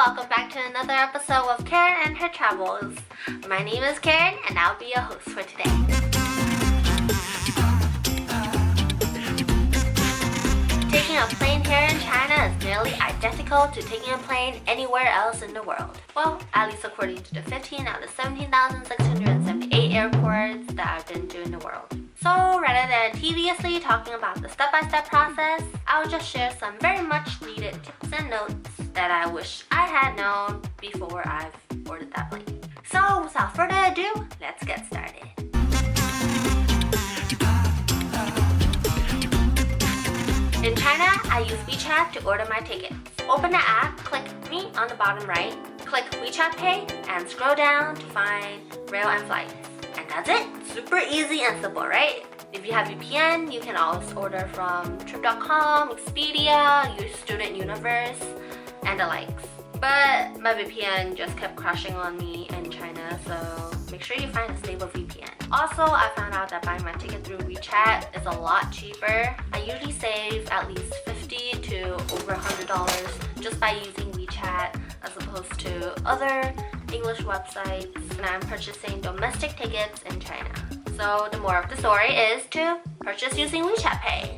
welcome back to another episode of Karen and Her Travels. My name is Karen and I'll be your host for today. Taking a plane here in China is nearly identical to taking a plane anywhere else in the world. Well, at least according to the 15 out of 17,678 airports that I've been to in the world. So rather than tediously talking about the step-by-step process, I'll just share some very much needed tips and notes that I wish I had known before I've boarded that plane. So without further ado, let's get started. In China, I use WeChat to order my tickets. Open the app, click Me on the bottom right, click WeChat Pay, and scroll down to find rail and flights. And that's it! Super easy and simple, right? If you have VPN, you can always order from Trip.com, Expedia, your Student Universe, and the likes. But my VPN just kept crashing on me in China, so make sure you find a stable VPN. Also, I found out that buying my ticket through WeChat is a lot cheaper. I usually save at least $50 to over $100 just by using WeChat as opposed to other English websites when I'm purchasing domestic tickets in China. So the moral of the story is to purchase using WeChat Pay.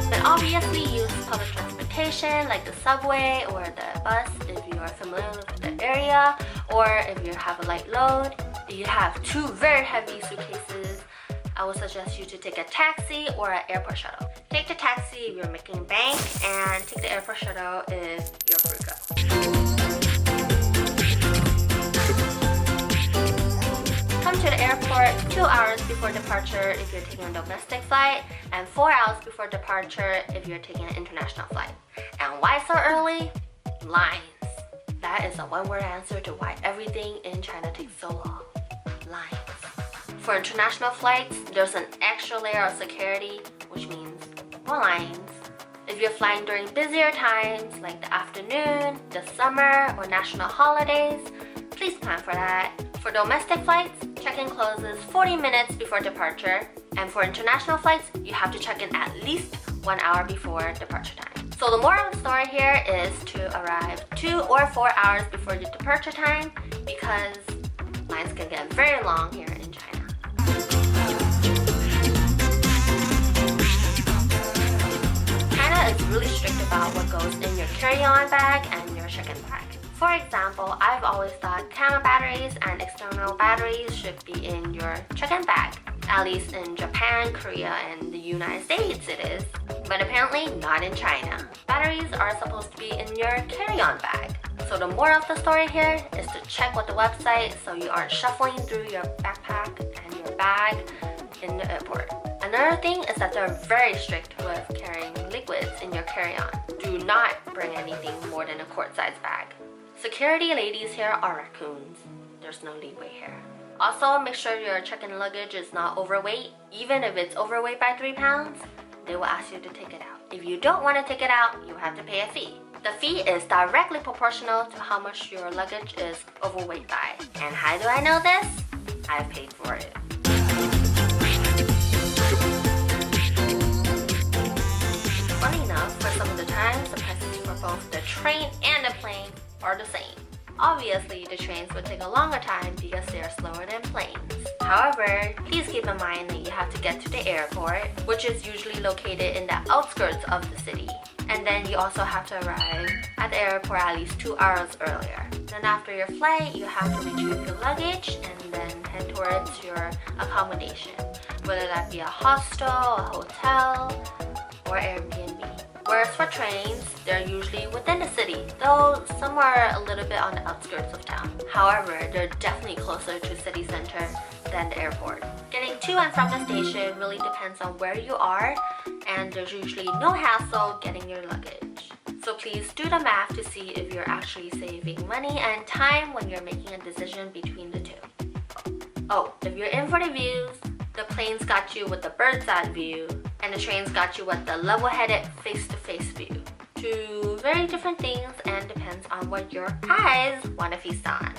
Then obviously use public transportation like the subway or the bus if you are familiar with the area, or if you have a light load. If you have two very heavy suitcases, I would suggest you to take a taxi or an airport shuttle. Take the taxi if you're making bank, and take the airport shuttle if you're frugal. Come to the airport 2 hours before departure if you're taking a domestic flight, and 4 hours before departure if you're taking an international flight. And why so early? Lines. That is a one-word answer to why everything in China takes so long. Lines. For international flights, there's an extra layer of security, which means more lines. If you're flying during busier times like the afternoon, the summer, or national holidays, please plan for that. For domestic flights, check-in closes 40 minutes before departure, and for international flights, you have to check in at least 1 hour before departure time. So the moral of the story here is to arrive 2 or 4 hours before your departure time because lines can get very long here in China. China is really strict about what goes in your carry-on bag and your check-in bag. For example, I've always thought camera batteries and external batteries should be in your check-in bag. At least in Japan, Korea, and the United States it is. But apparently not in China. Batteries are supposed to be in your carry-on bag. So the moral of the story here is to check with the website so you aren't shuffling through your backpack and your bag in the airport. Another thing is that they're very strict with carrying liquids in your carry-on. Do not bring anything more than a quart-sized bag. Security ladies here are raccoons. There's no leeway here. Also, make sure your check-in luggage is not overweight. Even if it's overweight by 3 pounds, they will ask you to take it out. If you don't want to take it out, you have to pay a fee. The fee is directly proportional to how much your luggage is overweight by. And how do I know this? I've paid for it. Funny enough, for some of the times, the prices for both the train and the plane are the same. Obviously, the trains would take a longer time because they are slower than planes. However, please keep in mind that you have to get to the airport, which is usually located in the outskirts of the city. And then you also have to arrive at the airport at least 2 hours earlier. Then after your flight, you have to retrieve your luggage and then head towards your accommodation, whether that be a hostel, a hotel, or Airbnb. Whereas for trains, they're usually within the city, though some are a little bit on the outskirts of town. However, they're definitely closer to city center than the airport. Getting to and from the station really depends on where you are, and there's usually no hassle getting your luggage. So please do the math to see if you're actually saving money and time when you're making a decision between the two. Oh, if you're in for the views, the plane's got you with the bird's eye view, and the train's got you with the level-headed face-to-face view. Two very different things and depends on what your eyes want to feast on.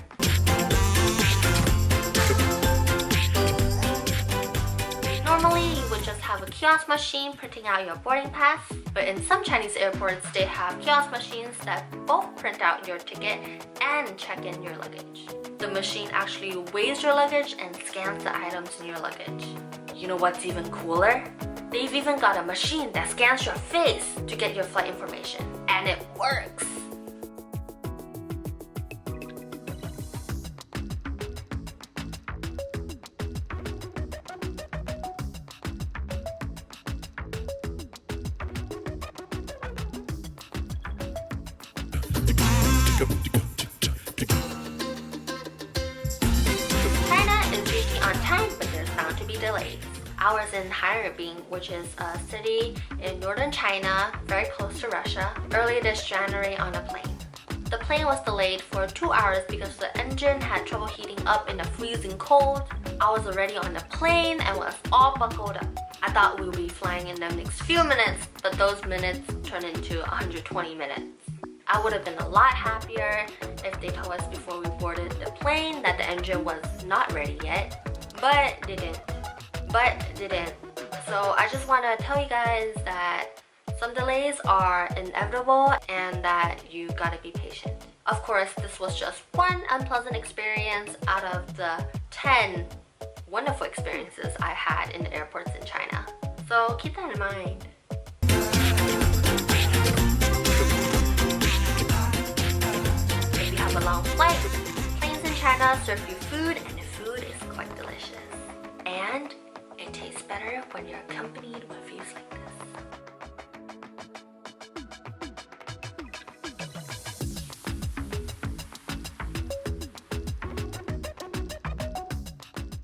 Normally, you would just have a kiosk machine printing out your boarding pass, but in some Chinese airports, they have kiosk machines that both print out your ticket and check in your luggage. The machine actually weighs your luggage and scans the items in your luggage. You know what's even cooler? They've even got a machine that scans your face to get your flight information, and it works! China is usually on time, but there's bound to be delays. I was in Harbin, which is a city in northern China, very close to Russia, early this January on a plane. The plane was delayed for 2 hours because the engine had trouble heating up in the freezing cold. I was already on the plane and was all buckled up. I thought we would be flying in the next few minutes, but those minutes turned into 120 minutes. I would have been a lot happier if they told us before we boarded the plane that the engine was not ready yet, but didn't. So I just want to tell you guys that some delays are inevitable and that you gotta be patient. Of course, this was just one unpleasant experience out of the 10 wonderful experiences I had in the airports in China. So keep that in mind. If you have a long flight, planes in China serve you food, and the food is quite delicious. And it tastes better when you're accompanied with views like this.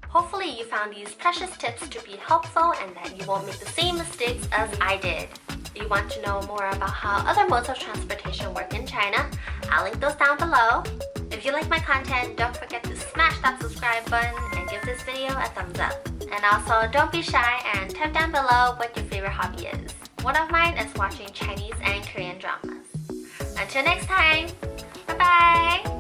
Hopefully you found these precious tips to be helpful and that you won't make the same mistakes as I did. If you want to know more about how other modes of transportation work in China, I'll link those down below. If you like my content, don't forget to smash that subscribe button and give this video a thumbs up. And also, don't be shy and type down below what your favorite hobby is. One of mine is watching Chinese and Korean dramas. Until next time, bye bye!